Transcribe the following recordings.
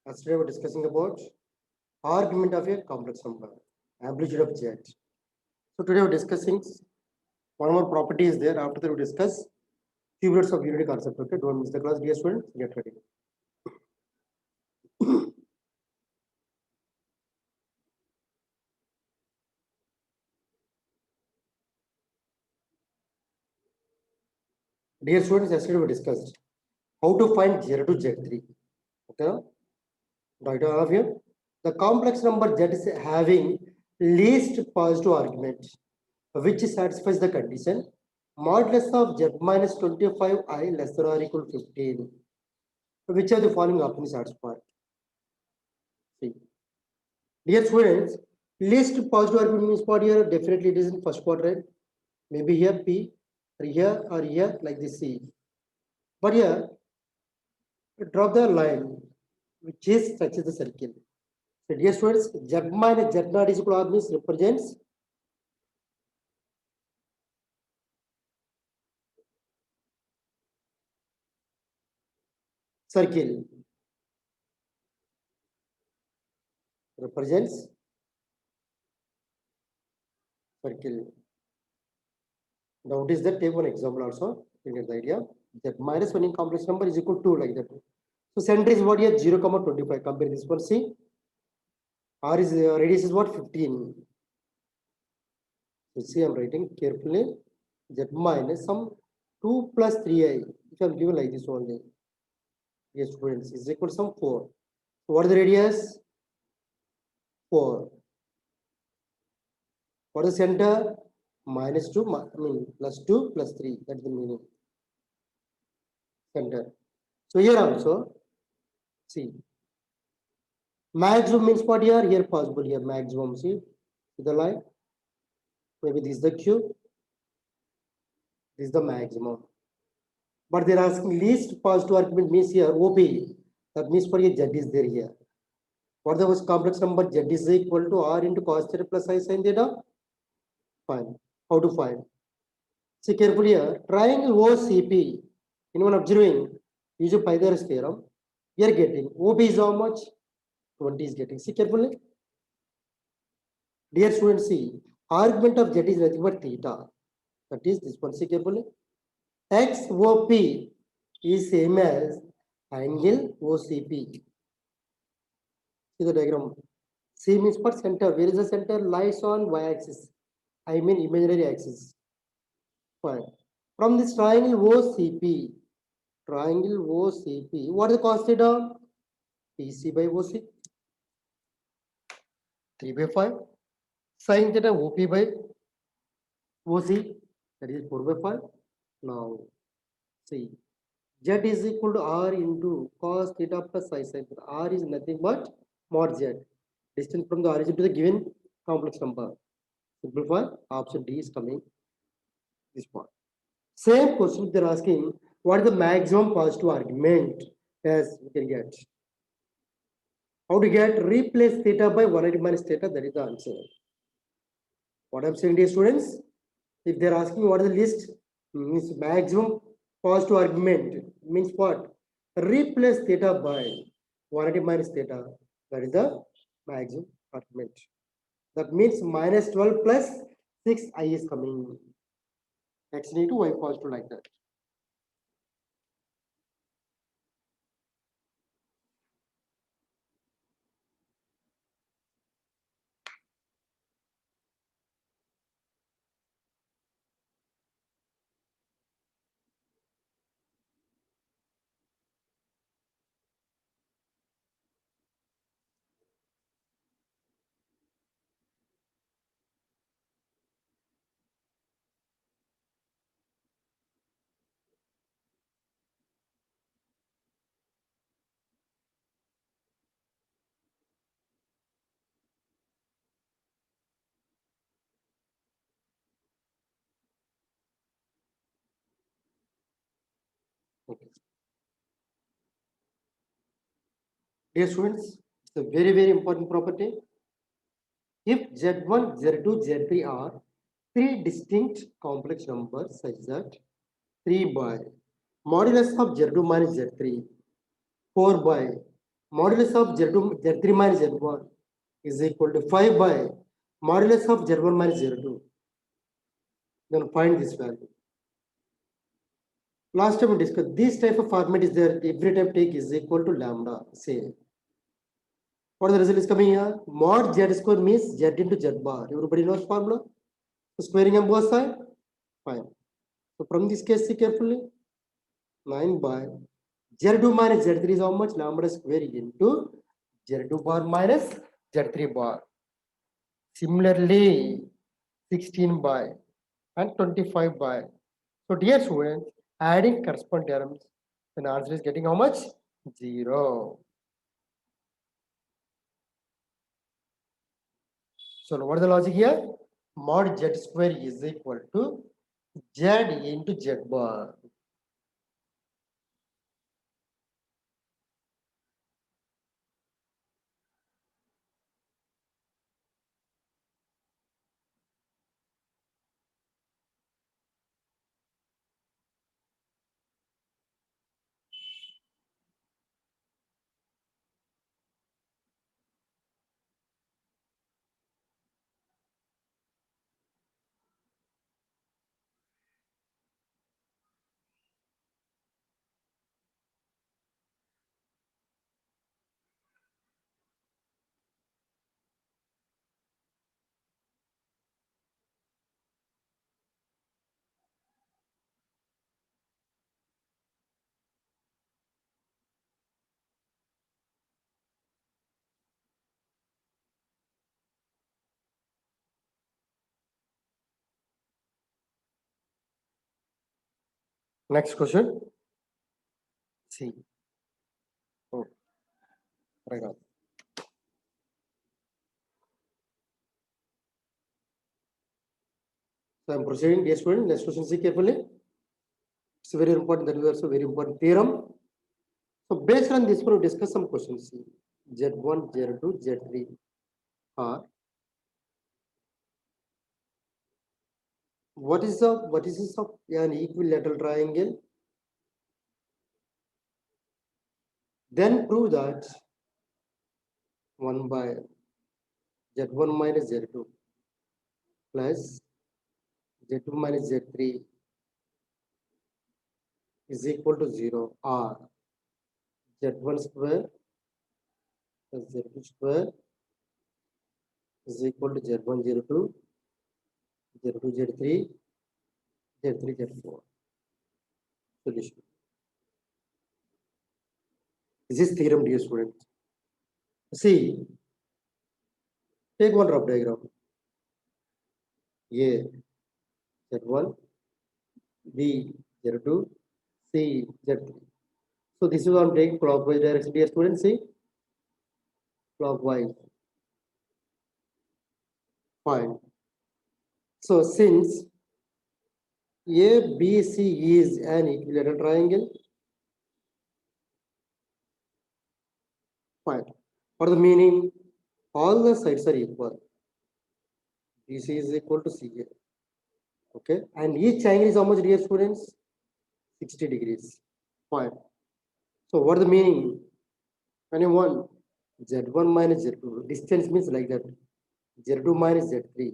Yesterday we were discussing about argument of a complex number, amplitude of Z. So today we're discussing one more property is there. After that we discuss few words of unity concept. Okay, don't miss the class, dear students. Get ready. Dear students, yesterday we discussed how to find 0 to Z3. Okay, right all of you. The complex number Z is having least positive argument, which satisfies the condition modulus of Z minus 25I less than or equal to 15. Which of the following options satisfy? See. Dear students, least positive argument means what here? Definitely it is in first quadrant. Maybe here P, or here like this C. But here, drop the line which is touches the circle. So dear students, Z minus Z naught is equal to means represents circle. Represents circle. Now what is that? Take one example also. You get the idea. Z minus 1 in complex number is equal to like that. So center is what here? 0, 25. Compare this one. See. R is radius is what? 15. So see, I'm writing carefully. Z minus some 2 plus 3I. If I'm given like this only. Yes, students, is equal to some 4. So what is the radius? 4. What is the center? Minus 2, plus 2 plus 3. That's the meaning. Center. So here also, see. Maximum means what here? Here possible here. Maximum, see the line. Maybe this is the Q. This is the maximum. But they're asking least positive argument means here OP. That means for a Z is there here. What the complex number? Z is equal to R into cos theta plus I sin theta. Fine. How to find? See carefully here. Triangle OCP. Anyone observing? Use a Pythagoras theorem. We are getting OP is how much? 20 is getting. See carefully. Dear students, see. Argument of Z is nothing but theta. That is this one. See carefully. XOP is same as angle OCP. See the diagram. C means for center. Where is the center? Lies on y-axis. I mean imaginary axis. Fine. From this triangle OCP, what is the cos theta? PC by OC. 3 by 5. Sin theta OP by OC. That is 4 by 5. Now, see. Z is equal to R into cos theta plus I sin theta. R is nothing but mod Z. Distance from the origin to the given complex number. Simplify. Option D is coming. This part. Same question they're asking, what is the maximum positive argument? Yes, we can get. How to get? Replace theta by 180 minus theta. That is the answer. What I'm saying, dear students, if they're asking what is the list, means maximum positive argument means what? Replace theta by 180 minus theta. That is the maximum argument. That means minus 12 plus 6I is coming. X need to y positive like that. Okay. Dear students, it's a very, very important property. If Z1, Z2, Z3 are three distinct complex numbers such that 3 by modulus of Z2 minus Z3, 4 by Modulus of Z2, Z3 minus Z1 is equal to 5 by modulus of Z1 minus Z2. Then find this value. Last time we discussed this type of format is there. Every time take is equal to lambda. Say what the result is coming here? Mod Z square means Z into Z bar. Everybody knows formula. So squaring on both sides. Fine. So from this case, see carefully. 9 by Z2 minus Z3 is how much? Lambda square into Z2 bar minus Z3 bar. Similarly, 16 by and 25 by. So dear students, adding corresponding terms, then answer is getting how much? 0. So what is the logic here? Mod Z square is equal to Z into Z bar. Next question. See. Oh, paragraph. So I'm proceeding, dear student. Next question, see carefully. It's very important. That is also very important theorem. So based on this, we'll discuss some questions. See. Z1, Z2, Z3 are what is this of an equilateral triangle? Then prove that 1 by Z1 minus Z2 plus Z2 minus Z3 is equal to 0 or Z1 square plus Z2 square is equal to Z1 Z2 Z2 Z3 Z3 Z4. Solution. This is theorem, dear students. See, take one rough diagram. A Z1, B Z2, C Z3. So this is what I'm taking clockwise direction, dear students. See, clockwise. Fine. So since ABC is an equilateral triangle, fine. For the meaning, all the sides are equal. BC is equal to CA. Okay, and each angle is how much, dear students? 60 degrees. Fine. So what is the meaning? Anyone? Z1 minus Z2. Distance means like that. Z2 minus Z3.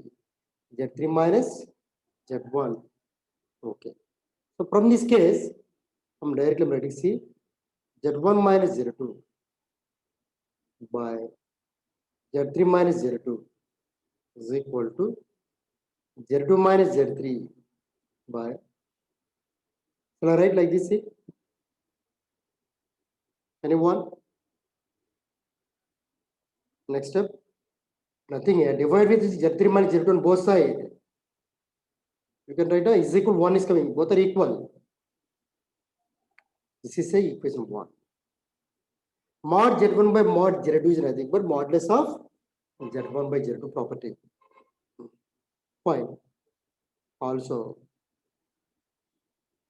Z3 minus Z1. Okay. So from this case, I'm directly writing C. Z1 minus Z2 by Z3 minus Z2 is equal to Z2 minus Z3 by, shall I write like this? See? Anyone? Next step. Nothing here. Divide with Z3 minus Z2 on both sides. You can write is equal 1 is coming. Both are equal. This is a equation 1. Mod Z1 by mod Z2 is nothing but modulus of Z1 by Z2 property. Fine. Also,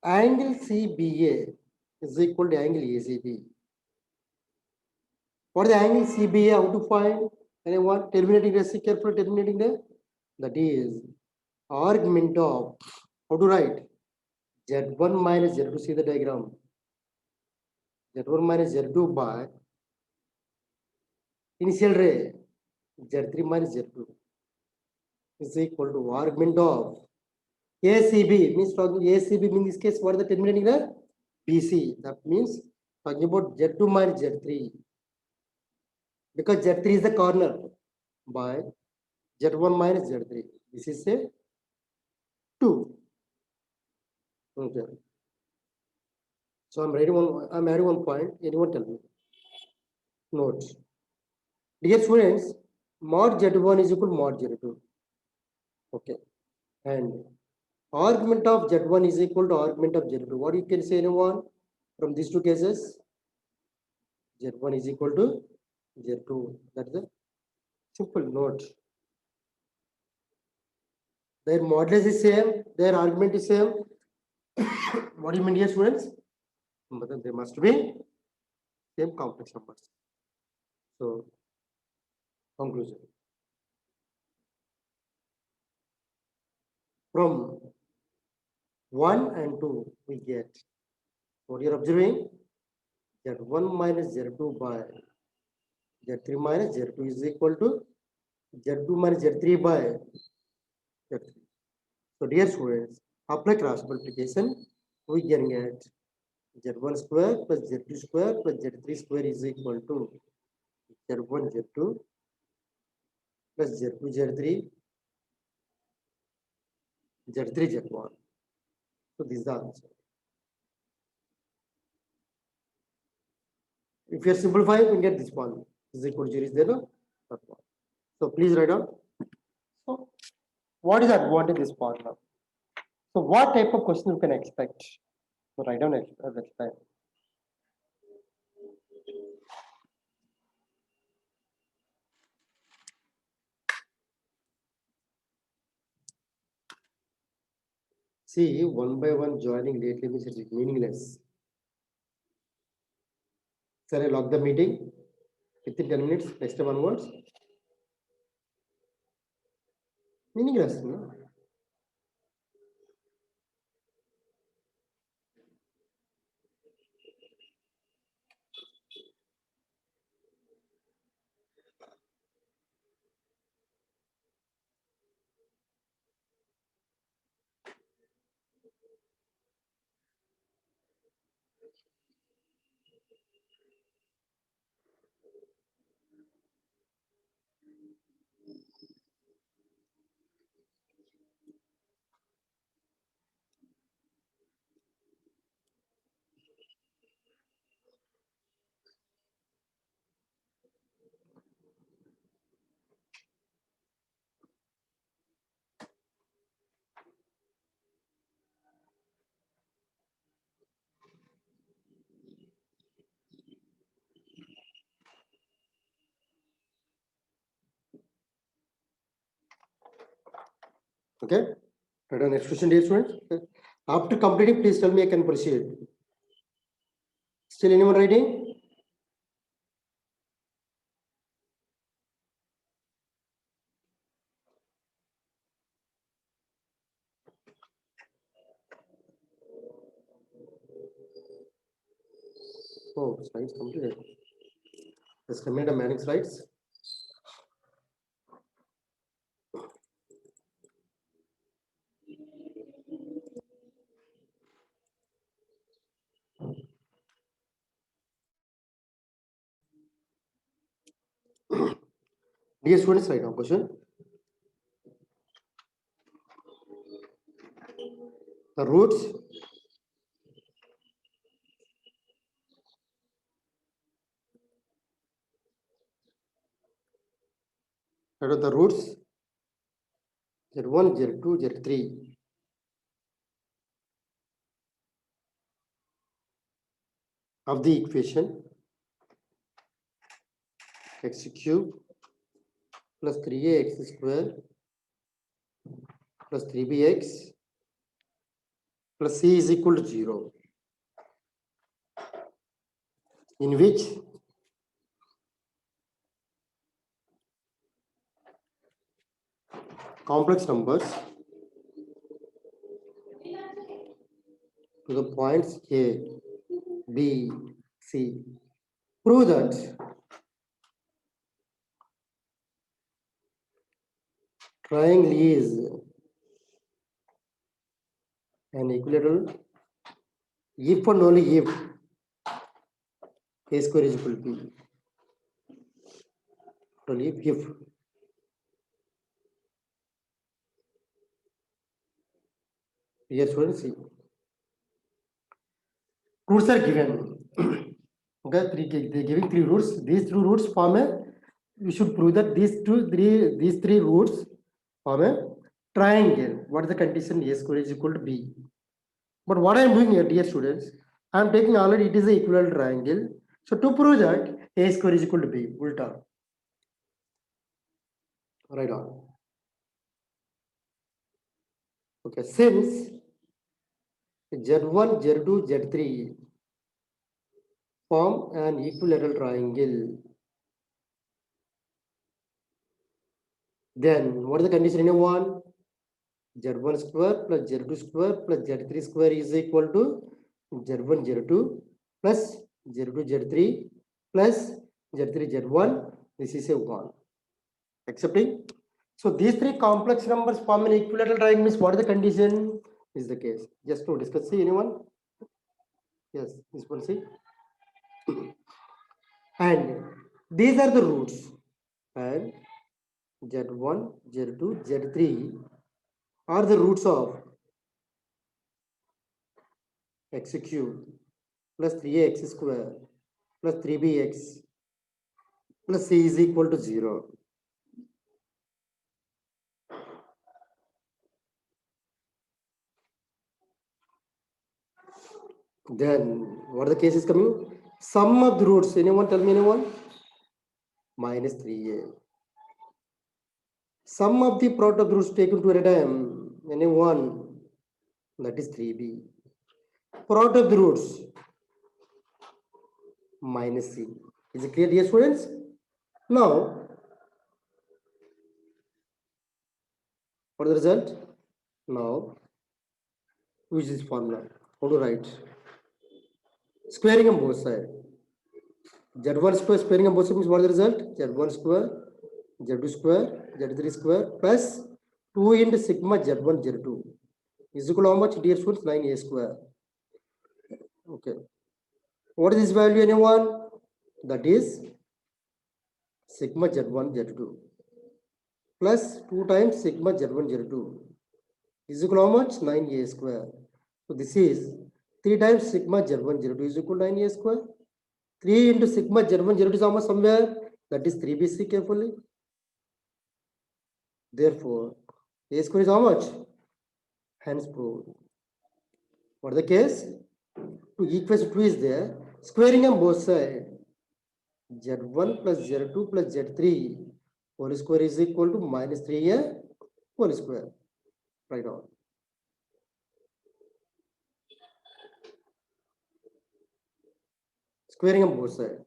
angle CBA is equal to angle ACB. What is the angle CBA? How to find? Anyone? Terminating the careful terminating the, that is argument of, how to write? Z1 minus Z2. See the diagram. Z1 minus Z2 by initial ray Z3 minus Z2 is equal to argument of ACB means talking ACB in this case what is the terminating there? BC. That means talking about Z2 minus Z3 because Z3 is the corner by Z1 minus Z3. This is a 2. Okay. So I'm adding one point. Anyone tell me? Note. Dear students, mod Z1 is equal to mod Z2. Okay. And argument of Z1 is equal to argument of Z2. What you can say anyone from these two cases? Z1 is equal to Z2. That is a simple note. Their modulus is same, their argument is same. What do you mean, dear students? But they must be same complex numbers. So, conclusion. From 1 and 2, we get what you're observing Z1 minus Z2 by Z3 minus Z2 is equal to Z2 minus Z3 by Z3. So, dear students, apply cross multiplication, we can get Z1 square plus Z2 square plus Z3 square is equal to Z1 Z2 plus Z2 Z3 Z3 Z1. So, this is the answer. If you are simplifying, you can get this one. Is equal to 0 is there, no? That one. So, please write down. So, what is the advantage of this formula? So, what type of question you can expect? So, write down next time. See, one by one joining lately means it is meaningless. Shall I log the meeting within 10 minutes? Next time onwards? Meaningless, no? Okay. Write down next question, dear students. Okay. After completing, please tell me I can proceed. Still anyone writing? Oh, slides completed. Just remain the manning slides. Dear students, write down question. The roots the roots Z1, Z2, Z3 of the equation x cube plus 3ax square plus 3bx plus c is equal to 0, in which complex numbers to the points A, B, C. Prove that triangle is an equilateral if and only if a square is equal to b. Only if. Here students see. Roots are given. Okay, they're giving three roots. These three roots form a. We should prove that these three roots form a triangle. What is the condition? A square is equal to b. But what I am doing here, dear students, I am taking already it is an equivalent triangle. So to prove that a square is equal to b, ulta. Right on. Okay, since Z1, Z2, Z3 form an equilateral triangle, then what is the condition in a one? Z1 square plus Z2 square plus Z3 square is equal to Z1 Z2 plus Z2 Z3 plus Z3 Z1. This is a 1. Accepting? So these three complex numbers form an equilateral triangle means what is the condition? Is the case. Just to discuss, see anyone? Yes, this one see. And these are the roots. And Z1, Z2, Z3 are the roots of x cube plus 3x square plus 3bx plus c is equal to 0. Then what are the cases coming? Sum of the roots. Anyone tell me anyone? Minus 3a. Sum of the product of the roots taken to a time. Anyone? That is 3b. Product of the roots minus c. Is it clear, dear students? Now, what is the result? Now, use this formula. How to write? Squaring on both sides. Z1 square squaring on both sides means what is the result? Z1 square, Z2 square, Z3 square plus 2 into sigma Z1 Z2 is equal to how much, dear students? 9a square. Okay. What is this value, anyone? That is sigma Z1 Z2 plus 2 times sigma Z1 Z2 is equal to how much? 9a square. So this is 3 times sigma Z1 Z2 is equal to 9a square. 3 into sigma Z1 Z2 is how much somewhere? That is 3bc carefully. Therefore, a square is how much? Hence proved. What the case? To equation 2 is there. Squaring on both sides. Z1 plus Z2 plus Z3 whole square is equal to minus 3a whole square. Right on. Squaring on both sides.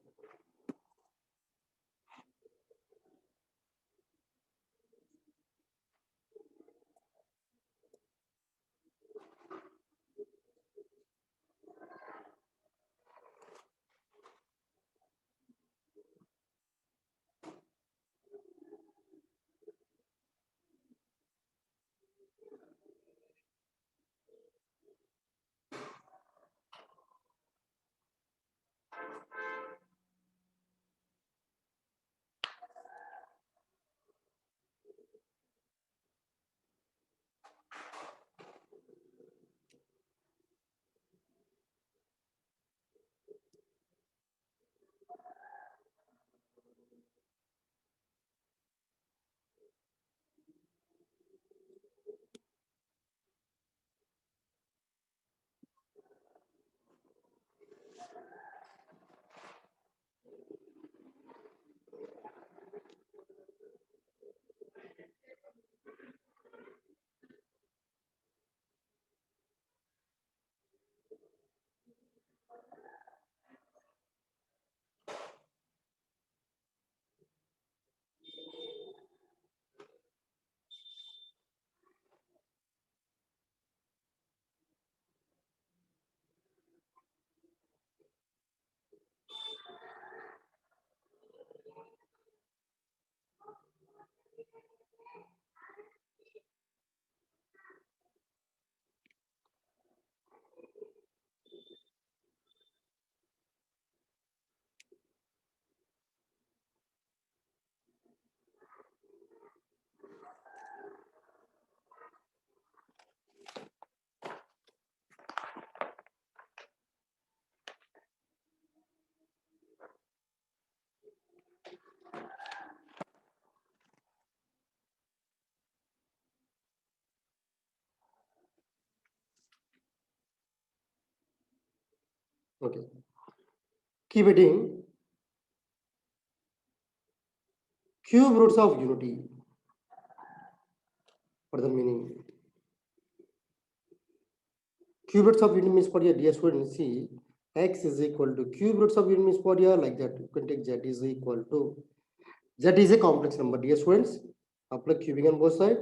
Okay. Keep it cube roots of unity. What the meaning? Cube roots of unity means for your dear student, see, x is equal to cube roots of unity means for your like that. You can take z is equal to, z is a complex number, dear students. Apply cubing on both sides.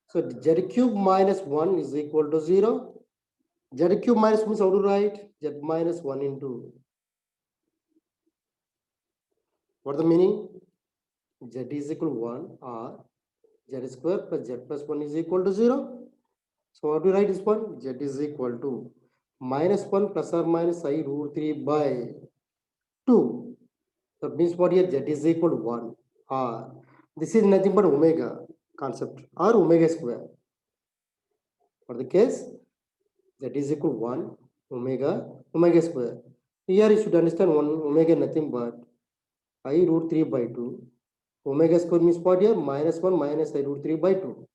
So z cube minus 1 is equal to 0. Z cube minus means how to write? Z minus 1 into. What the meaning? Z is equal to 1 or z square plus z plus 1 is equal to 0. So how do you write this one? Z is equal to minus 1 plus or minus I root 3 by 2. That means what here? Z is equal to 1 or this is nothing but omega concept or omega square. For the case, Z is equal to 1 omega square. Here you should understand 1 omega nothing but I root 3 by 2. Omega square means what here? Minus 1 minus I root 3 by 2.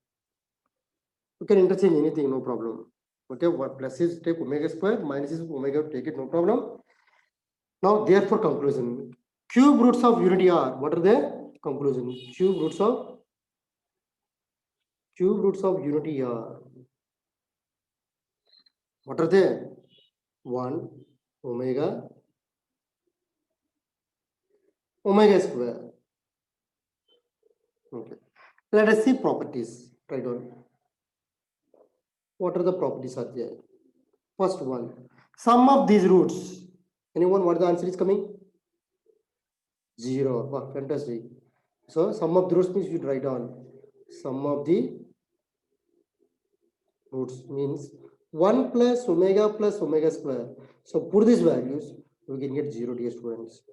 You can interchange anything, no problem. Okay, what plus is take omega square, minus is omega, take it, no problem. Now, therefore, conclusion. Cube roots of unity are, what are the conclusion? Cube roots of unity are, what are they? 1 omega square. Okay. Let us see properties. Try down. What are the properties are there? First one, sum of these roots. Anyone what the answer is coming? 0. Wow, fantastic. So sum of the roots means you write down. Sum of the roots means 1 plus omega square. So put these values, we can get 0, dear students.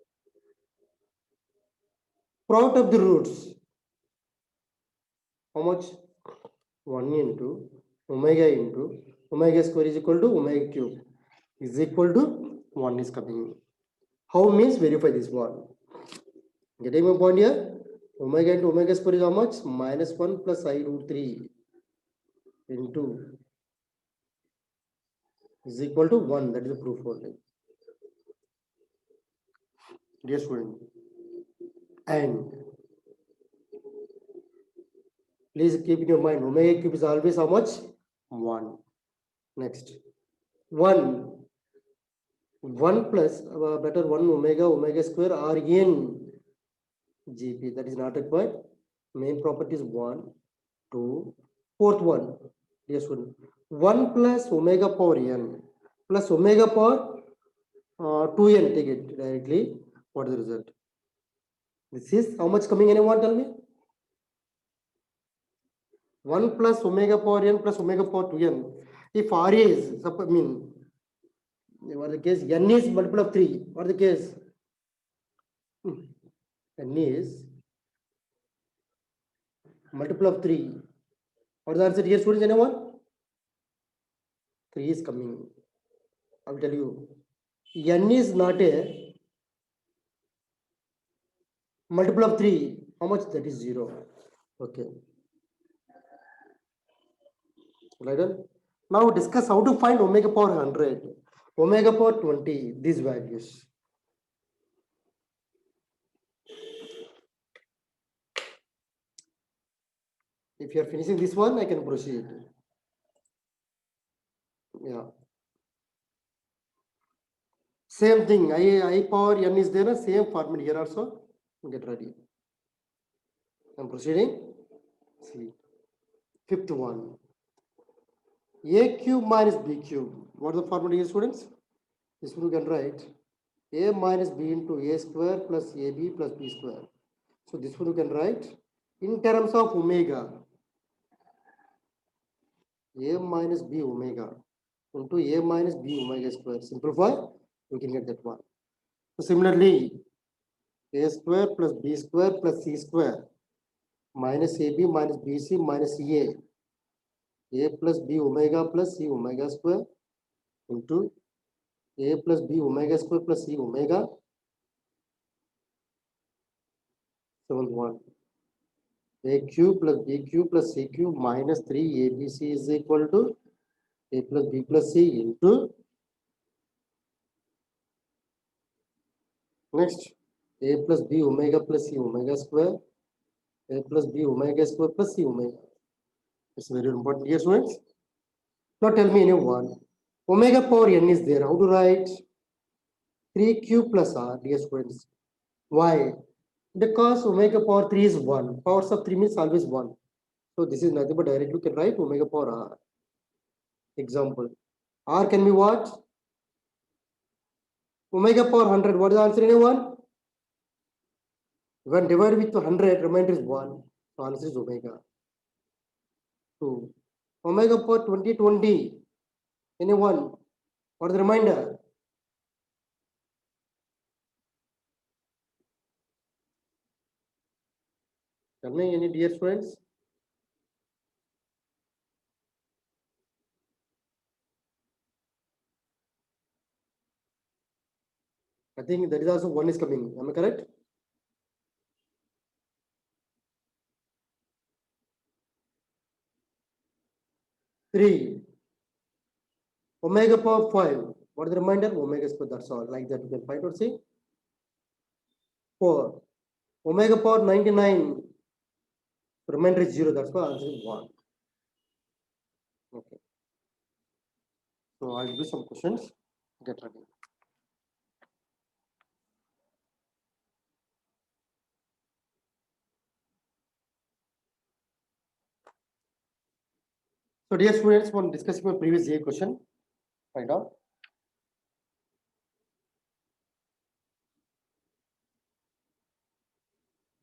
Product of the roots. How much? 1 into omega square is equal to omega cube is equal to 1 is coming. How means verify this one. Getting my point here? Omega into omega square is how much? Minus 1 plus I root 3 into is equal to 1. That is the proof only. Dear student. And please keep in your mind, omega cube is always how much? 1. Next. 1 plus better 1 omega square or n GP. That is not required. Main property is 1, 2, fourth one. Yes, 1 plus omega power n plus omega power 2n. Take it directly. What is the result? This is how much coming? Anyone tell me? 1 plus omega power n plus omega power 2n. If R is, I mean, what the case? N is multiple of 3. What the case? N is multiple of 3. What is the answer here, students? Anyone? 3 is coming. I will tell you. N is not a multiple of 3. How much? That is 0. Okay. Right on. Now discuss how to find omega power 100, omega power 20, these values. If you are finishing this one, I can proceed. Yeah. Same thing. I power n is there. Same format here also. Get ready. I'm proceeding. See. Fifth one. A cube minus B cube. What is the formula here, students? This one you can write. A minus B into A square plus AB plus B square. So this one you can write in terms of omega. A minus B omega into A minus B omega square. Simplify, we can get that one. So similarly, A square plus B square plus C square minus AB minus BC minus A plus B omega plus C omega square into A plus B omega square plus C omega. Seventh one. A cube plus B cube plus C cube minus 3 ABC is equal to A plus B plus C into Next, a plus b omega plus c omega square, a plus b omega square plus c omega. It's very important here, students. Now tell me anyone. Omega power n is there. How to write? 3q plus r, dear students. Why? Because omega power 3 is 1. Powers of 3 means always 1. So this is nothing but directly you can write omega power r. Example. R can be what? Omega power 100. What is the answer, anyone? When divided with 100, remainder is 1. So answer is omega. 2. Omega power 20. Anyone? What is the remainder? Tell me, any dear students? I think that is also 1 is coming. Am I correct? Three. Omega power 5. What is the remainder? Omega square. That's all. Like that you can find out. See. 4. Omega power 99. Remainder is 0. That's why answer is 1. Okay. So I'll do some questions. Get ready. So dear students, when discussing my previous year question, find out.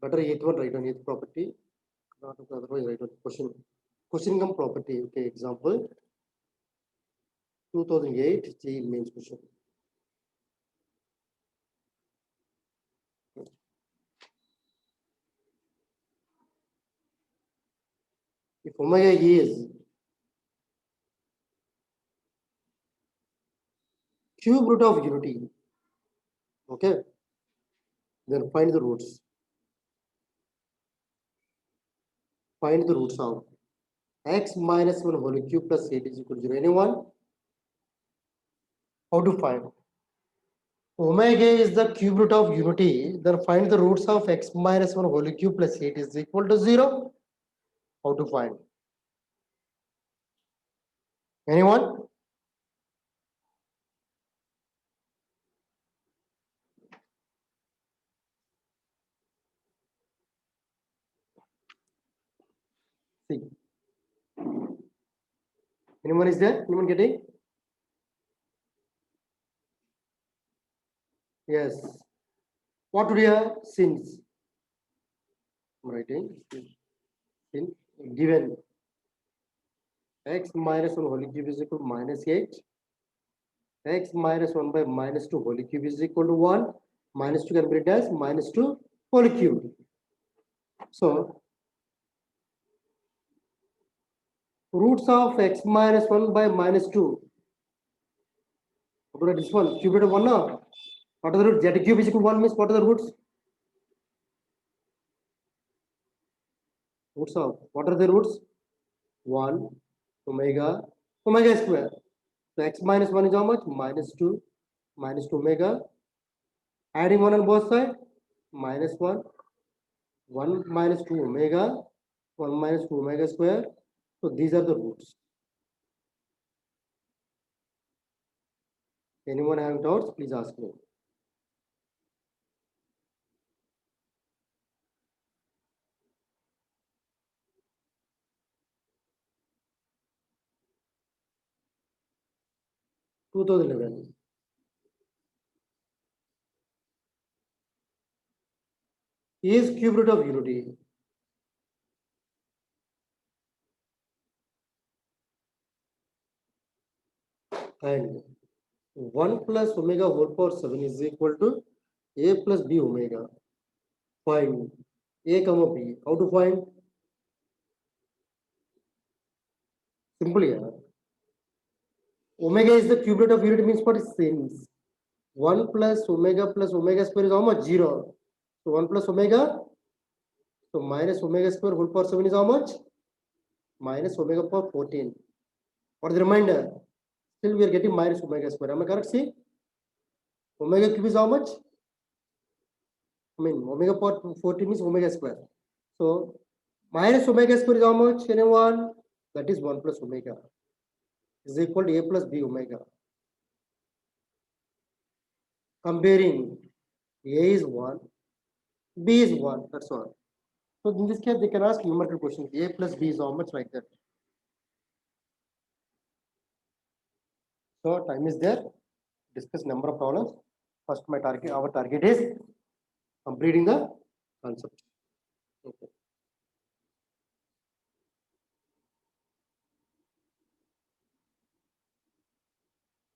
Better eighth one, write on eighth property. Not otherwise write on question. Question income property. Okay, example. 2008 JEE mains question. If omega is cube root of unity, okay, then find the roots. Find the roots of x minus 1 whole cube plus 8 is equal to 0. Anyone? How to find? Omega is the cube root of unity, then find the roots of x minus 1 whole cube plus 8 is equal to 0. How to find? Anyone? See. Anyone is there? Anyone getting? Yes. What would you since? I'm writing sin given x minus 1 whole cube is equal to minus 8. X minus 1 by minus 2 whole cube is equal to 1. Minus 2 can be written as minus 2 whole cube. So roots of x minus 1 by minus 2. What is this one? Cube root of 1 now. What are the roots? Z cube is equal to 1 means what are the roots? Roots of what are the roots? 1 omega square. So x minus 1 is how much? Minus 2 omega. Adding 1 on both sides. Minus 1. 1 minus 2 omega. 1 minus 2 omega square. So these are the roots. Anyone have doubts? Please ask me. Two 2011. Is cube root of unity. And 1 plus omega whole power 7 is equal to a plus b omega. Find a comma b. How to find? Simply, yeah. Omega is the cube root of unity means what is since 1 plus omega square is how much? 0. So 1 plus omega. So minus omega square whole power 7 is how much? Minus omega power 14. What is the remainder? Still we are getting minus omega square. Am I correct? See? Omega cube is how much? I mean, omega power 40 means omega square. So minus omega square is how much? Anyone? That is 1 plus omega is equal to a plus b omega. Comparing a is 1, b is 1. That's all. So in this case, they can ask numerical question. A plus b is how much, like that. So time is there. Discuss number of problems. First, our target is completing the concept. Okay.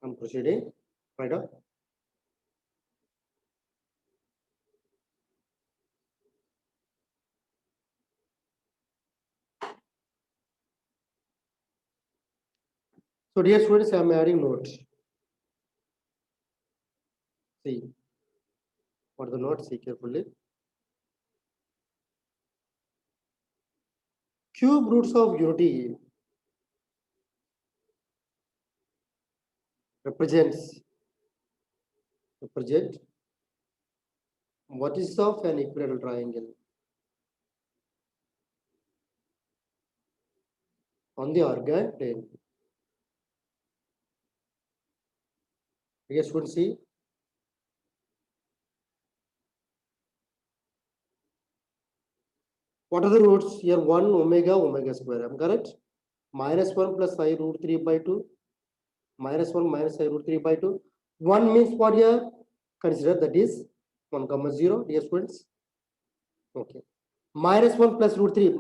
I'm proceeding. Right up. So dear students, I am adding notes. See what are the notes. See carefully. Cube roots of unity represents represent what is of an equilateral triangle on the organ plane. Dear students, see what are the roots here? 1 omega omega square. I'm correct. Minus 1 plus I root 3 by 2. Minus 1 minus I root 3 by 2. 1 means what here? Consider that is 1 comma 0. Dear students. Okay. Minus 1 plus root 3.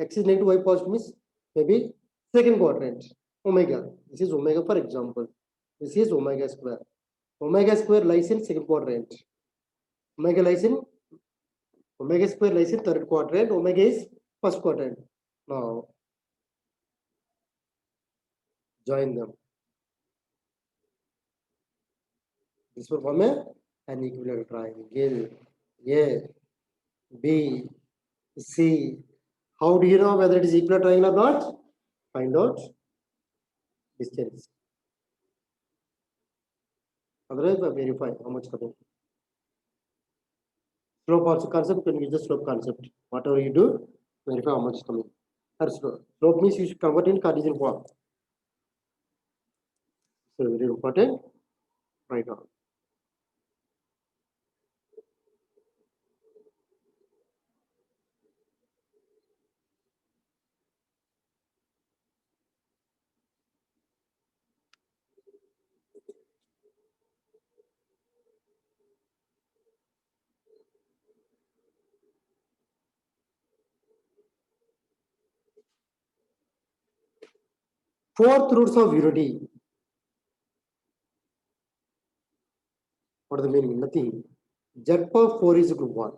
X is negative, y positive means maybe second quadrant. Omega. This is omega, for example. This is omega square. Omega square lies in second quadrant. Omega lies in omega square lies in third quadrant. Omega is first quadrant. Now join them. This will form an equilateral triangle. A, B, C. How do you know whether it is equilateral triangle or not? Find out distance. Otherwise, verify how much coming. Slope also concept, you can use the slope concept. Whatever you do, verify how much is coming. Or slope means you should convert in Cartesian form. So very important. Right now. Fourth roots of unity. What is the meaning? Nothing. Z power 4 is equal to 1.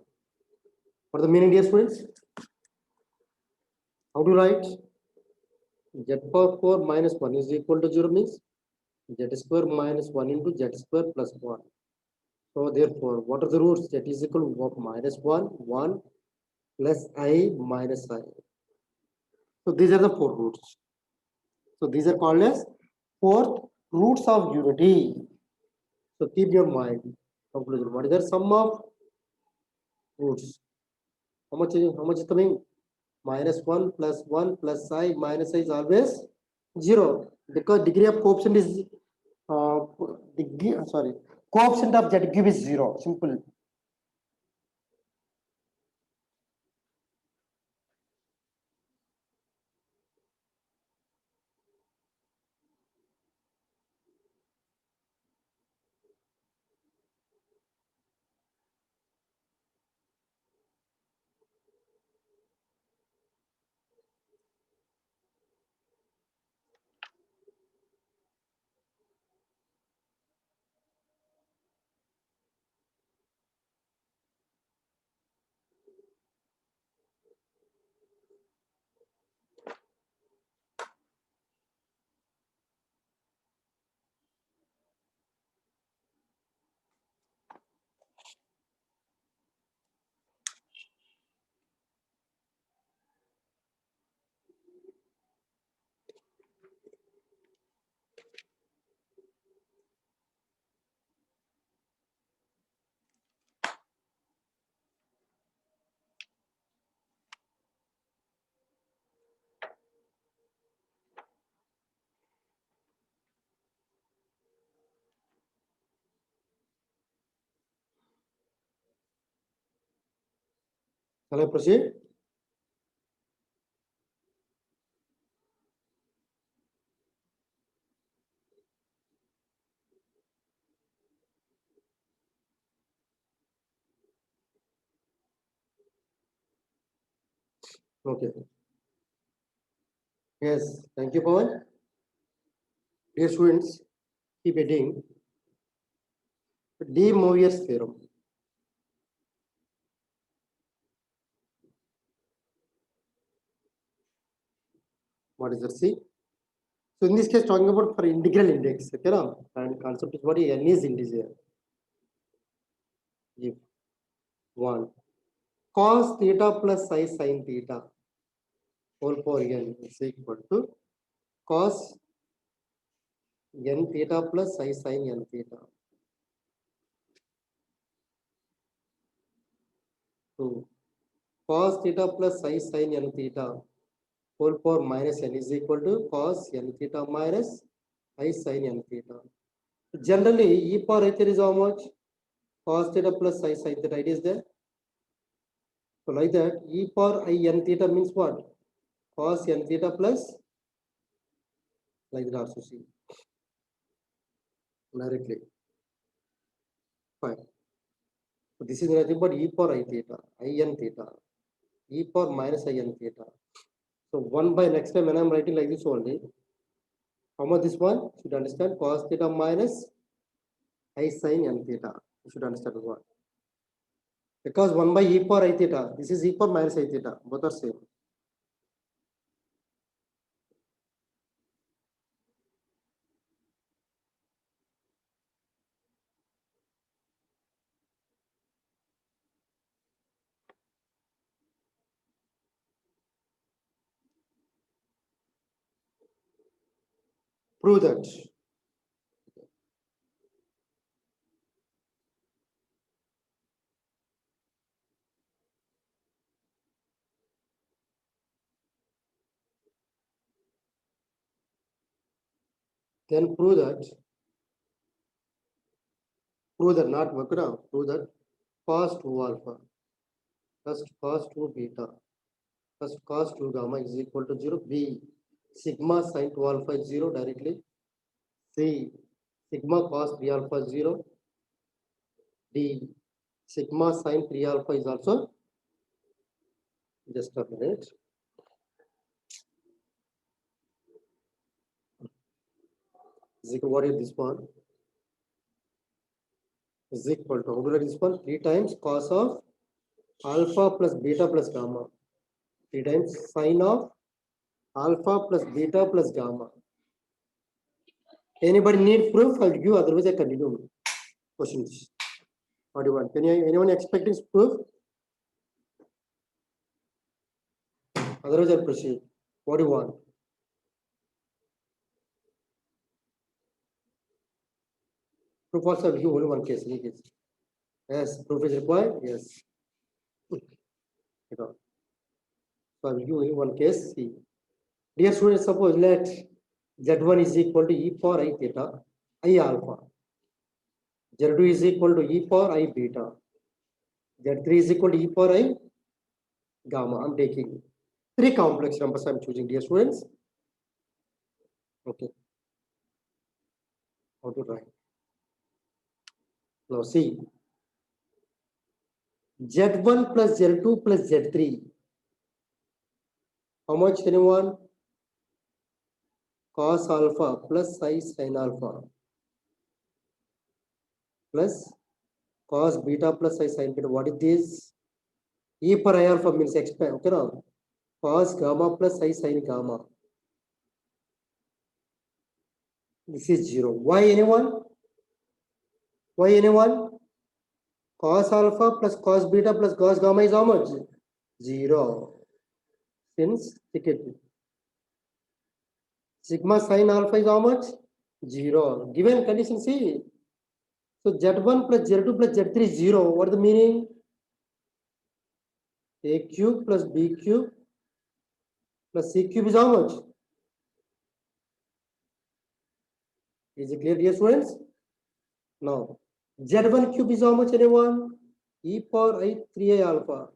What is the meaning, dear students? How do you write? Z power 4 minus 1 is equal to 0 means Z square minus 1 into Z square plus 1. So therefore, what are the roots? Z is equal to minus 1, 1 plus I minus I. So these are the four roots. So these are called as fourth roots of unity. So keep your mind. Conclusion. What is the sum of roots? How much is coming? Minus 1 plus 1 plus I minus I is always 0 because degree of coefficient is coefficient of Z cube is 0. Simple. Shall I proceed? Okay. Yes, thank you, Pawan. Dear students, keep heading. De Moivre's theorem. What is that? See? So in this case, talking about for integral index, okay, now? And concept is what n is integer. If 1 cos theta plus psi sin theta whole power n is equal to cos n theta plus psi sin n theta. So cos theta plus psi sin n theta whole power minus n is equal to cos n theta minus I sin n theta. Generally, e power I theta is how much? Cos theta plus psi sin theta. It is there. So like that, e power I n theta means what? Cos n theta plus, like that also see directly. Fine. So this is nothing but e power I theta, I n theta, e power minus I n theta. So 1 by next time when I'm writing like this only, how much this one? Should understand cos theta minus I sin n theta. You should understand what? Because 1 by e power I theta, this is e power minus I theta, both are same. Prove that. Then prove that not work out, prove that cos 2 alpha plus cos 2 beta plus cos 2 gamma is equal to 0. B sigma sin 2 alpha is 0 directly. C sigma cos 3 alpha is 0. D sigma sin 3 alpha is also, just a minute. Is equal, what is this one? Is equal to, how do I write this one? 3 times cos of alpha plus beta plus gamma. 3 times sin of alpha plus beta plus gamma. Anybody need proof? I'll give, otherwise I continue questions. What do you want? Can you, anyone expecting proof? Otherwise I'll proceed. What do you want? Proof also I'll give only one case, any case. Yes, proof is required. Yes. So I will give only one case. See. Dear students, suppose let Z1 is equal to e power I theta, I alpha. Z2 is equal to e power I beta. Z3 is equal to e power I gamma. I'm taking 3 complex numbers I'm choosing, dear students. Okay. How to write? Now see. Z1 plus Z2 plus Z3. How much anyone? Cos alpha plus psi sin alpha plus cos beta plus psi sin beta. What is this? E per I alpha means expand. Okay, now cos gamma plus psi sin gamma. This is 0. Why anyone? Why anyone? Cos alpha plus cos beta plus cos gamma is how much? 0. Since ticket. Sigma sin alpha is how much? 0. Given condition C. So Z1 plus Z2 plus Z3 is 0. What is the meaning? A cube plus B cube plus C cube is how much? Is it clear, dear students? Now, Z1 cube is how much, anyone? E power I 3i alpha.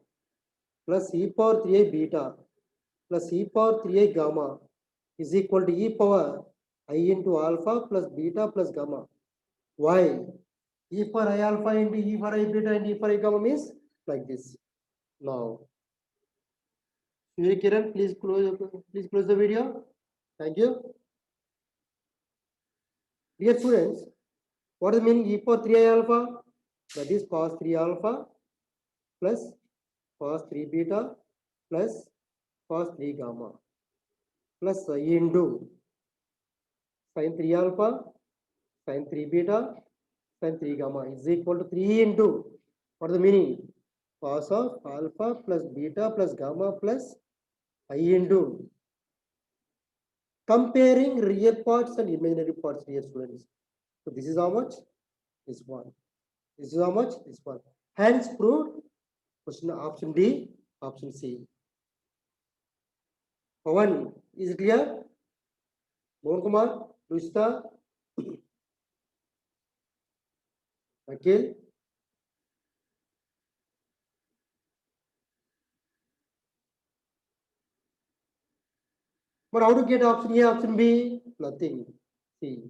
plus e power 3i beta plus e power 3i gamma is equal to e power I into alpha plus beta plus gamma. Why? E for I alpha into E for I beta and E for I gamma means like this. Now, Surya Kiran, please close the video. Thank you. Dear students, what does mean E for 3I alpha? That is cos 3 alpha plus cos 3 beta plus cos 3 gamma plus I into sin 3 alpha, sin 3 beta, sin 3 gamma is equal to 3 into, what is the meaning? Cos of alpha plus beta plus gamma plus I into comparing real parts and imaginary parts, dear students. So this is how much? This one. This is how much? This one. Hence proved question option D, option C. Pawan, is it clear? Mohan Kumar, Lushita, Akhil. But how to get option A, option B? Nothing. See,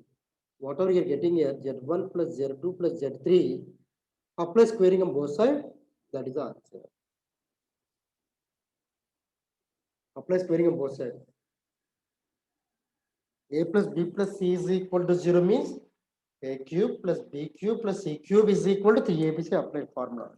whatever you're getting here, Z1 plus Z2 plus Z3, apply squaring on both sides, that is the answer. Apply squaring on both sides. A plus B plus C is equal to 0 means A cube plus B cube plus C cube is equal to 3ABC applied formula.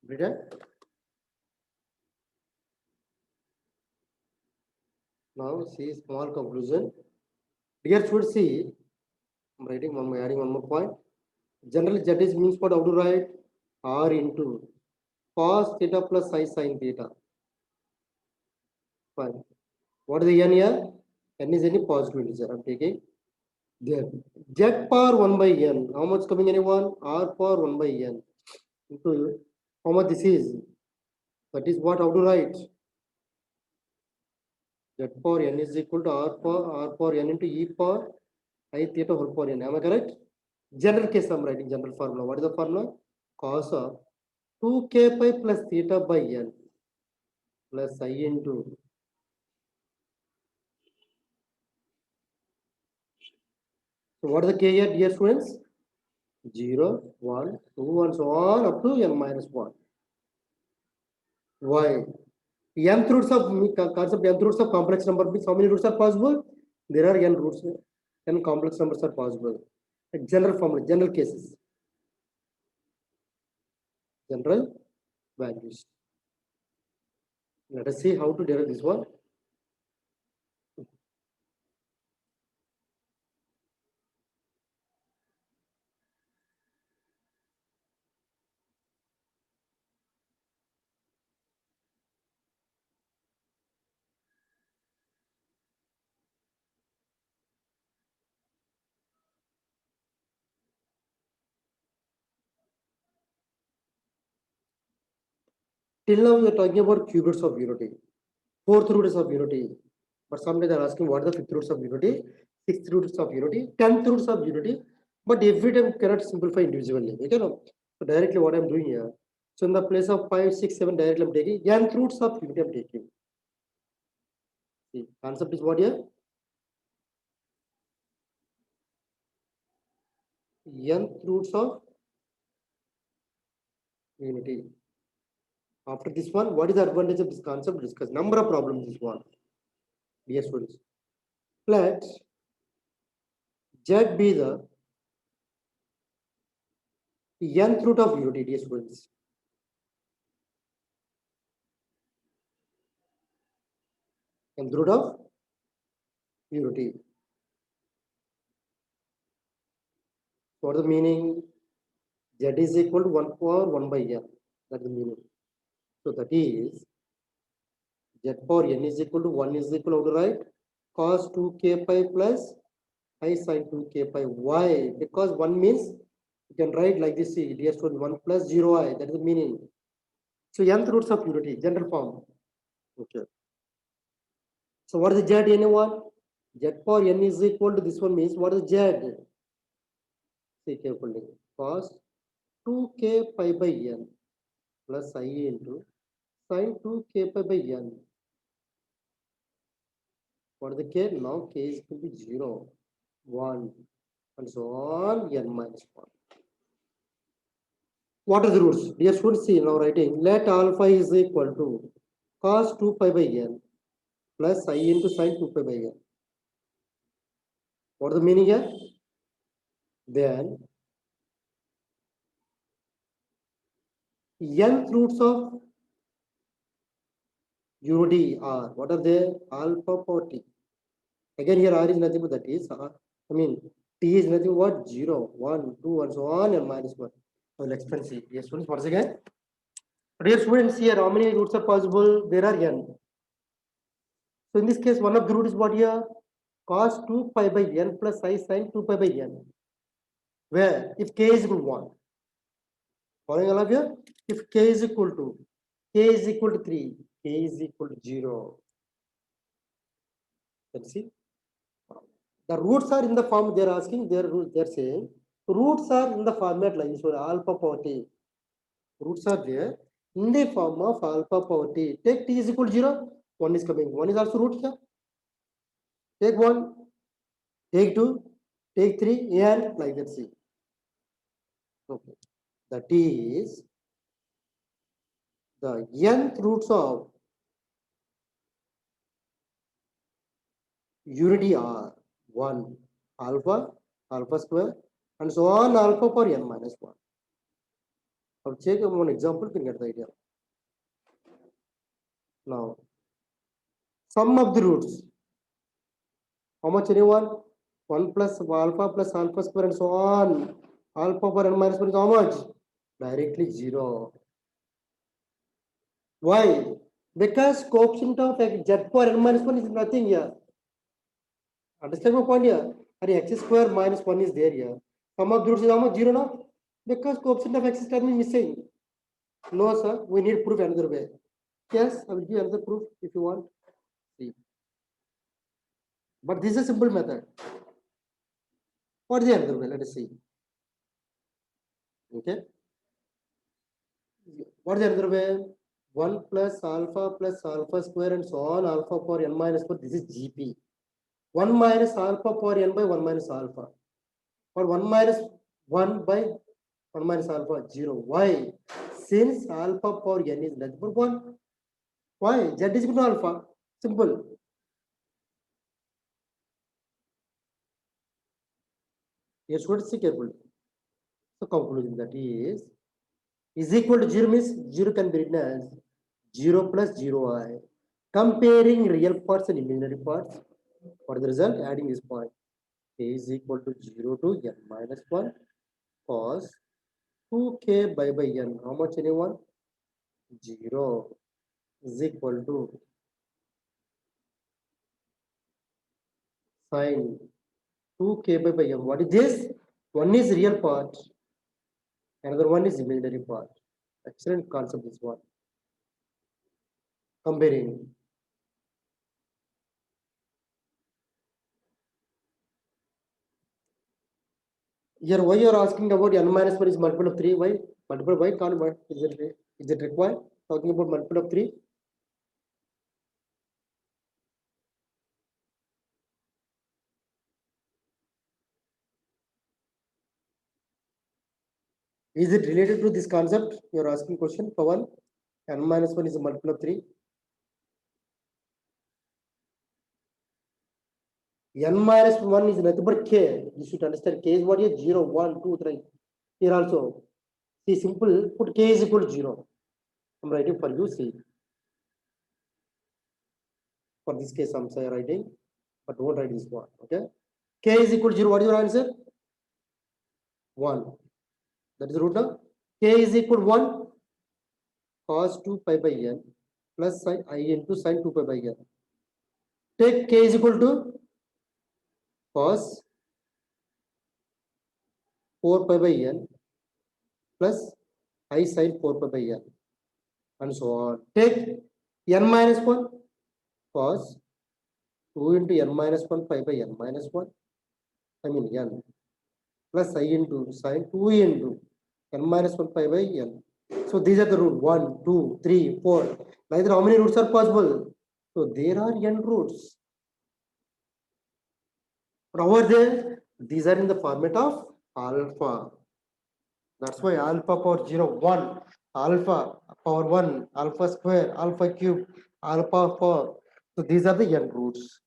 Written. Now see small conclusion. Dear students, see, I'm writing one more, adding one more point. Generally, Z is means what? How to write? R into cos theta plus I sin theta. Fine. What is the n here? N is any positive integer. I'm taking there. Z power 1 by n. How much coming anyone? R power 1 by n. Into how much this is? That is what? How to write? Z power n is equal to R power n into E power I theta whole power n. Am I correct? General case I'm writing general formula. What is the formula? Cos of 2k pi plus theta by n plus I into. So what is the k here, dear students? 0, 1, 2, and so on up to n minus 1. Why? Nth roots of concept nth roots of complex number means how many roots are possible? There are n roots, n complex numbers are possible. A general formula, general cases, general values. Let us see how to derive this one. Till now we are talking about cubits of unity, fourth roots of unity. But someday they are asking what are the fifth roots of unity, sixth roots of unity, 10th roots of unity. But every time cannot simplify individually. Okay, no? So directly what I'm doing here. So in the place of 5, 6, 7, directly I'm taking nth roots of unity I'm taking. See, concept is what here? Nth roots of unity. After this one, what is the advantage of this concept? Discuss number of problems. This one, dear students. Let Z be the nth root of unity, dear students. nth root of unity. What is the meaning? Z is equal to 1 power 1 by n. That's the meaning. So that is Z power n is equal to 1 is equal to, right, cos 2k pi plus I sin 2k pi. Why? Because 1 means you can write like this. See, ds 1 plus 0i. That is the meaning. So nth roots of unity, general form. Okay. So what is the Z anyone? Z power n is equal to this one means what is Z? See carefully. Cos 2k pi by n plus I into sin 2k pi by n. What is the k? Now k is equal to 0, 1, and so on, n minus 1. What are the roots? Dear students, see now writing, let alpha is equal to cos 2 pi by n plus I into sin 2 pi by n. What is the meaning here? Then nth roots of unity are, what are they? Alpha power t. Again here r is nothing but that is, t is nothing but 0, 1, 2, and so on, and minus 1. I will explain. See, yes, students, once again. Dear students, here how many roots are possible? There are n. So in this case, one of the root is what here? Cos 2 pi by n plus I sin 2 pi by n. Where? If k is equal to 1. Following all of you? If k is equal to 3, k is equal to 0. Let's see. The roots are in the form they're asking, they're saying roots are in the format like this, alpha power t. Roots are there in the form of alpha power t. Take t is equal to 0, 1 is coming. 1 is also root here. Take 1, take 2, take 3, and like that. See. Okay. That is the nth roots of unity are 1, alpha, alpha square, and so on, alpha power n minus 1. I'll take one example, you can get the idea. Now, sum of the roots. How much anyone? 1 plus alpha square and so on. Alpha power n minus 1 is how much? Directly 0. Why? Because coefficient of z power n minus 1 is nothing here. Understand my point here? And x square minus 1 is there here. Sum of the roots is how much? 0 now? Because coefficient of x term is missing. No, sir. We need proof another way. Yes, I will give another proof if you want. See. But this is a simple method. What is the other way? Let us see. Okay. What is the other way? 1 plus alpha square and so on, alpha power n minus 4. This is GP. 1 minus alpha power n by 1 minus alpha. Or 1 minus 1 by 1 minus alpha, 0. Why? Since alpha power n is less than 1. Why? Z is equal to alpha. Simple. You should see carefully. So conclusion that is equal to 0 means 0 can be written as 0 plus 0i. Comparing real parts and imaginary parts. For the result, adding this point. K is equal to 0 to n minus 1 cos 2k by n. How much anyone? 0 is equal to sin 2k by n. What is this? One is real part, another one is imaginary part. Excellent concept, this one. Comparing. Here, why you are asking about n minus 1 is multiple of 3? Why? Multiple, why can't what? Is it required? Talking about multiple of 3? Is it related to this concept? You are asking question for one. N minus 1 is a multiple of 3. N minus 1 is nothing but k. You should understand k is what here? 0, 1, 2, 3. Here also. See, simple, put k is equal to 0. I'm writing for you, see. For this case, I'm saying writing, but don't write this one. Okay. K is equal to 0. What is your answer? 1. That is the root of K is equal to 1 cos 2 pi by n plus sin I into sin 2 pi by n. Take K is equal to cos 4 pi by n plus I sin 4 pi by n and so on. Take n minus 1 cos 2 into n minus 1 pi by n minus 1. I mean n plus I into sin 2 into n minus 1 pi by n. So these are the root 1, 2, 3, 4. Like that, how many roots are possible? So there are n roots. But over there, these are in the format of alpha. That's why alpha power 0, 1, alpha power 1, alpha square, alpha cube, alpha 4. So these are the n roots.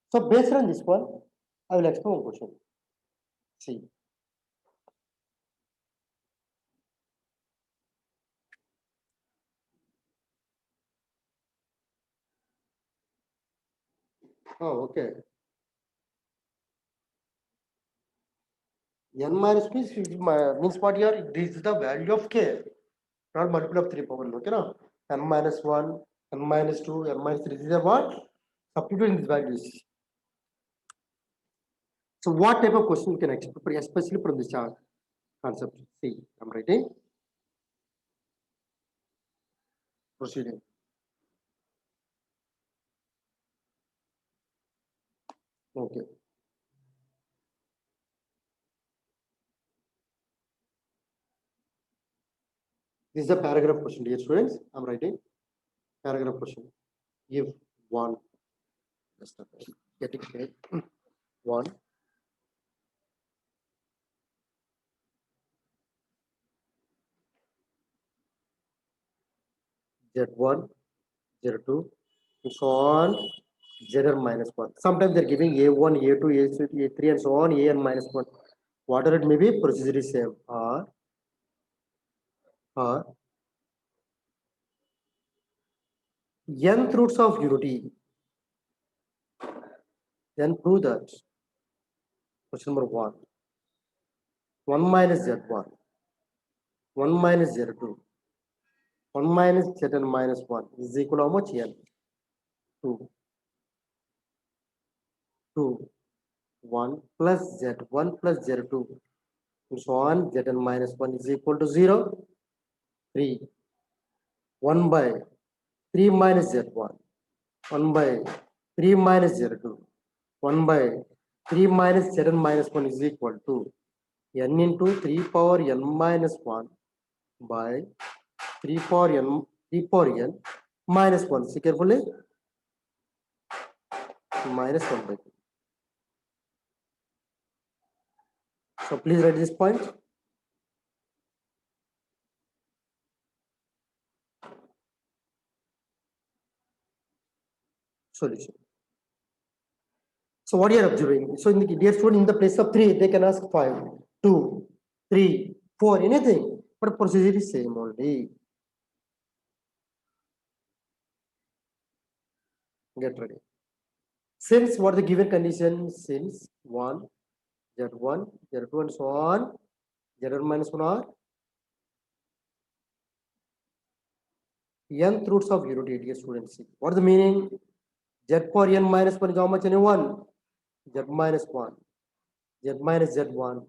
So based on this one, I will explain one question. See. Oh, okay. N minus means what here? This is the value of k, not multiple of 3 power. Okay, no? N minus 1, n minus 2, n minus 3. These are what? Substituting these values. So what type of question you can expect, especially from this chart concept? See, I'm writing. Proceeding. Okay. This is a paragraph question, dear students. I'm writing paragraph question. If one, get it clear. One, Z1, Z2, and so on, Zn minus 1. Sometimes they're giving A1, A2, A3, A3, and so on, An minus 1. Whatever it may be, procedure is same. Or nth roots of unity. Then prove that. Question number 1. 1 minus Z1. 1 minus Z2. 1 minus Zn minus 1 is equal to how much? N. 2. 2. 1 plus Z1 plus Z2. And so on, Zn minus 1 is equal to 0. 3. 1 by 3 minus Z1. 1 by 3 minus Z2. 1 by 3 minus Zn minus 1 is equal to n into 3 power n minus 1 by 3 power n minus 1. See carefully. Minus 1 by 2. So please write this point. Solution. So what you are observing? So in the dear student, in the place of 3, they can ask 5, 2, 3, 4, anything. But procedure is same only. Get ready. Since what the given condition, since 1, Z1, Z2 and so on, Zn minus 1 are nth roots of unity, dear students. What is the meaning? Z power n minus 1 is how much? Any 1? Z minus 1, Z minus Z1,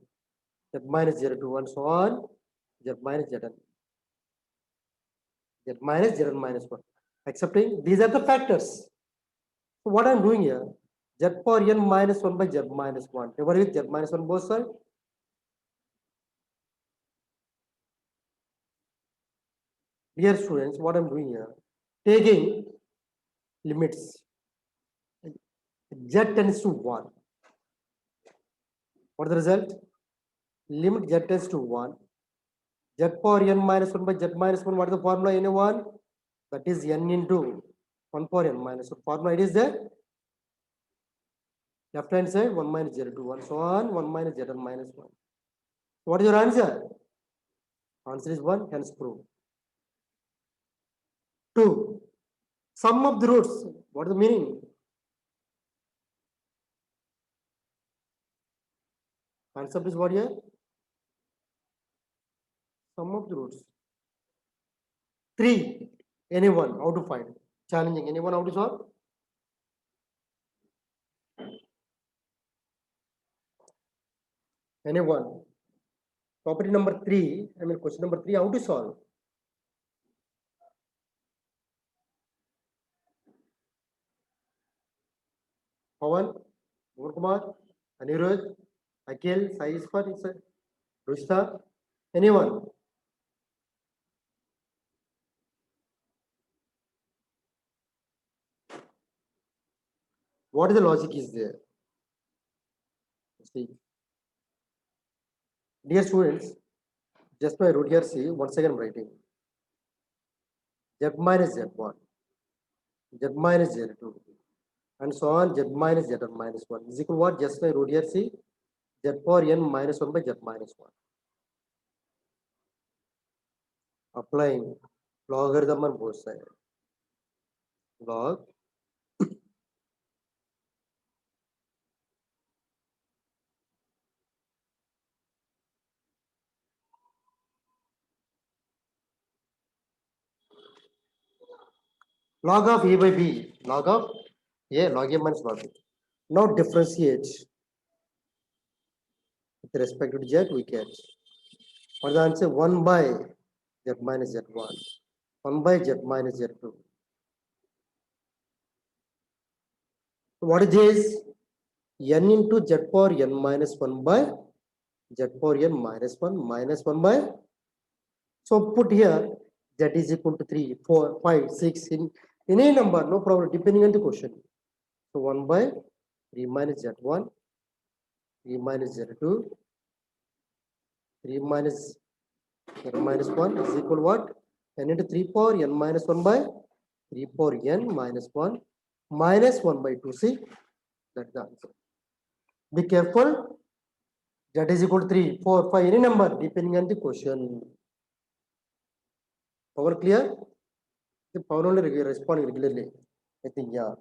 Z minus Z2 and so on, Z minus Zn. Z minus Zn minus 1. Accepting these are the factors. So what I'm doing here, Z power n minus 1 by Z minus 1. Divided with Z minus 1 both sides. Dear students, what I'm doing here, taking limits. Z tends to 1. What is the result? Limit Z tends to 1. Z power n minus 1 by Z minus 1. What is the formula? N1? That is n into 1 power n minus 1. Formula it is there. Left hand side 1 minus z2 1, so on 1 minus zn minus 1. What is your answer? Answer is 1, hence prove. 2. Sum of the roots. What is the meaning? Concept is what here? Sum of the roots. 3. Anyone, how to find? Challenging. Anyone, how to solve? Anyone? Property number 3, question number 3, how to solve? Pawan, Kumar, Anirudh, Akhil, Sai Isfar, Rushta, anyone? What is the logic is there? See. Dear students, just I wrote here, see, once again I'm writing. Z minus Z1, Z minus Z2, and so on, Z minus Zn minus 1 is equal to what? Just I wrote here, see, Z power n minus 1 by Z minus 1. Applying logarithm on both sides. Log log of a by b, log of a, log a minus log b. Now differentiate with respect to z, we get what is the answer? 1 by z minus z1, 1 by z minus z2. So what is this? N into z power n minus 1 by z power n minus 1 by. So put here z is equal to 3, 4, 5, 6 in any number, no problem, depending on the question. So 1 by 3 minus z1, 3 minus z2, 3 minus n minus 1 is equal to what? N into 3 power n minus 1 by 3 power n minus 1 minus 1 by 2. See, that's the answer. Be careful. Z is equal to 3, 4, 5, any number depending on the question. Power clear? The power only respond regularly. I think, yeah.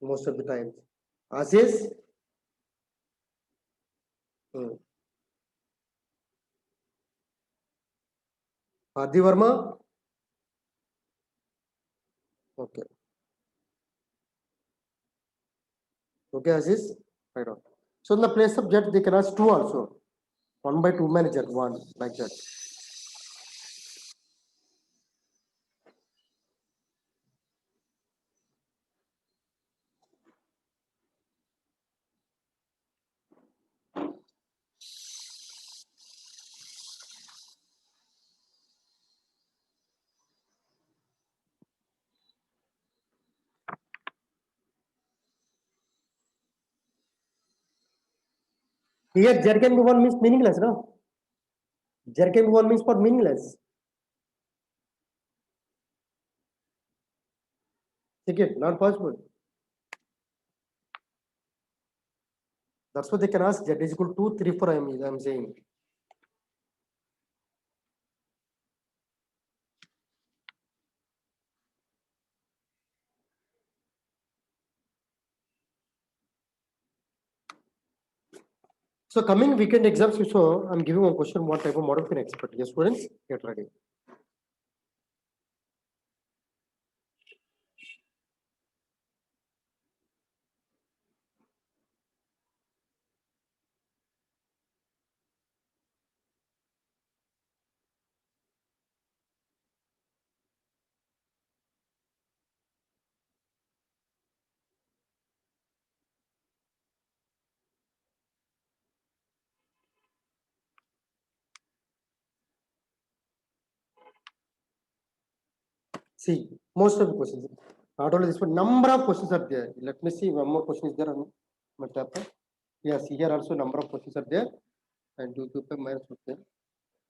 Most of the time. Ashish? Adi Verma? Okay. Okay, Ashish? Right on. So in the place of Z, they can ask 2 also. 1 by 2 minus Z1, like that. Here, Z can be 1 means meaningless, no? Z can be 1 means for meaningless. Take it, not possible. That's what they can ask. Z is equal to 2, 3, 4. I'm saying. So coming weekend exams, so I'm giving one question, what type of model can expect? Yes, students, get ready. See, most of the questions, not only this one, number of questions are there. Let me see, one more question is there on my paper. Yes, here also number of questions are there. And you keep minus there.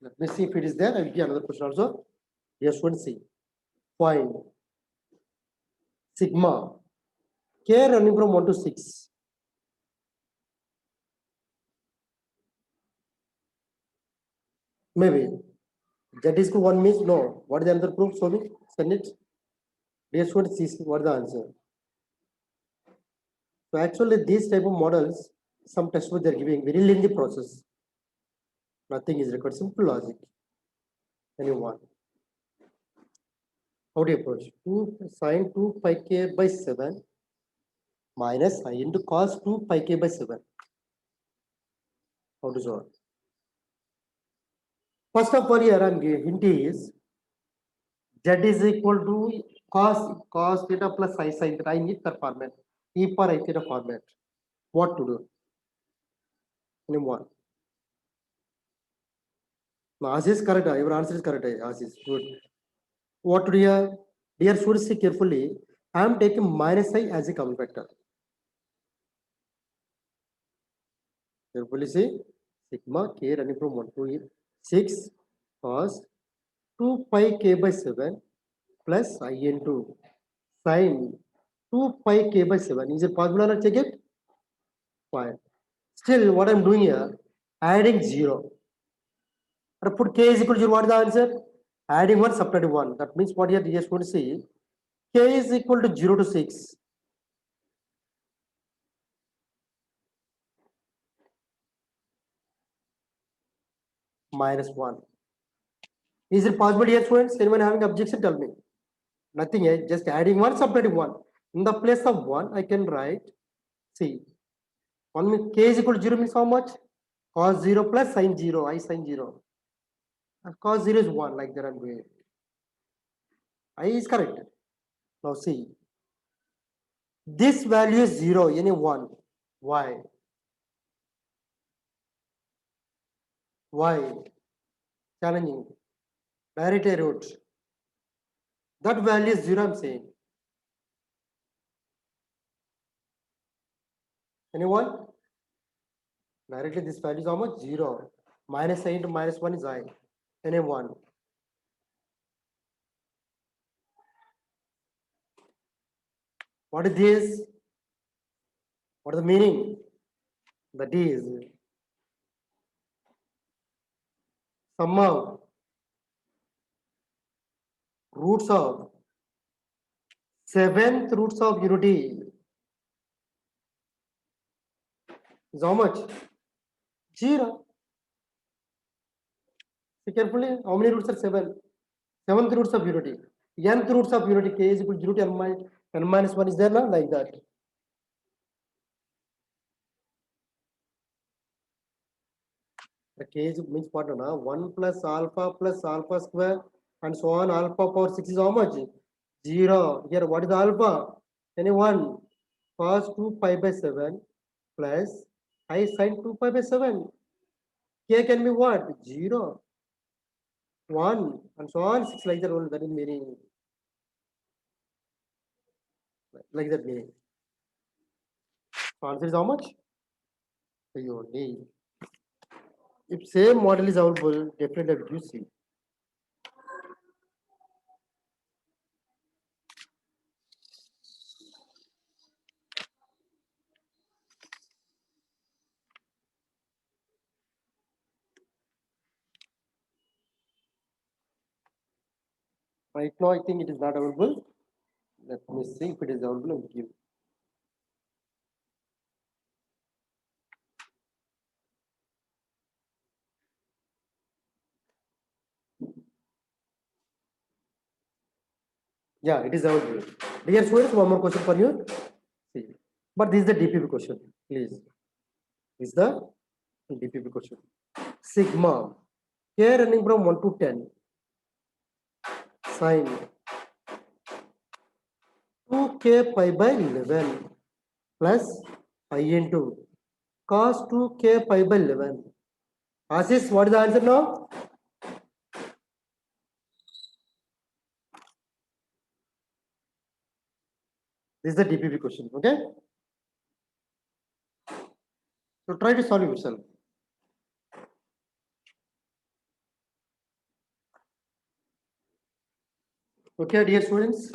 Let me see if it is there. I will give another question also. Yes, one see. Find sigma K running from 1 to 6. Maybe. Z is equal to 1 means no. What is the other proof? Show me. Send it. Dear students, what is the answer? So actually these type of models, some textbooks they are giving very lengthy process. Nothing is required. Simple logic. Anyone. How do you approach? 2 sine 2 pi k by 7 minus I into cos 2 pi k by 7. How to solve? First of all, here I'm giving hint is Z is equal to cos theta plus I sin theta. I need that format. E for I theta format. What to do? Anyone? No, Asis is correct. Your answer is correct. Asis, good. What to do here? Dear students, see carefully. I am taking minus I as a common factor. Carefully see. Sigma k running from 1 to 6 cos 2 pi k by 7 plus I into sin 2 pi k by 7. Is it possible or not? Check it. Fine. Still, what I'm doing here, adding 0. Put k is equal to 0. What is the answer? Adding 1, subtracting 1. That means what here you just want to see, k is equal to 0 to 6. Minus 1. Is it possible here, students? Anyone having objection? Tell me. Nothing, just adding 1, subtracting 1. In the place of 1, I can write, see, 1 means k is equal to 0 means how much? Cos 0 plus sin 0, I sin 0. And cos 0 is 1, like that I'm doing. I is correct. Now see, this value is 0, any 1. Why? Why? Challenging. Direct a route. That value is 0, I'm saying. Anyone? Directly this value is how much? 0. Minus I into minus 1 is I. Anyone? What is this? What is the meaning? That is sum of roots of seventh roots of unity is how much? 0. See carefully, how many roots are 7? Seventh roots of unity. Nth roots of unity, k is equal to 0 to n minus 1 is there now, like that. The k is means what now? 1 plus alpha square and so on. Alpha power 6 is how much? 0. Here, what is the alpha? Anyone? Cos 2 pi by 7 plus I sin 2 pi by 7. K can be what? 0, 1, and so on. 6 like that only. That is meaning. Like that meaning. So answer is how much? Only. If same model is available, definitely I will see. Right now, I think it is not available. Let me see if it is available. I will give. Yeah, it is available. Dear students, one more question for you. See, but this is the DPP question. Please, this is the DPP question. Sigma k running from 1 to 10 sine 2k pi by 11 plus I into cos 2k pi by 11. Asis, what is the answer now? This is the DPP question. Okay. So try to solve yourself. Okay, dear students.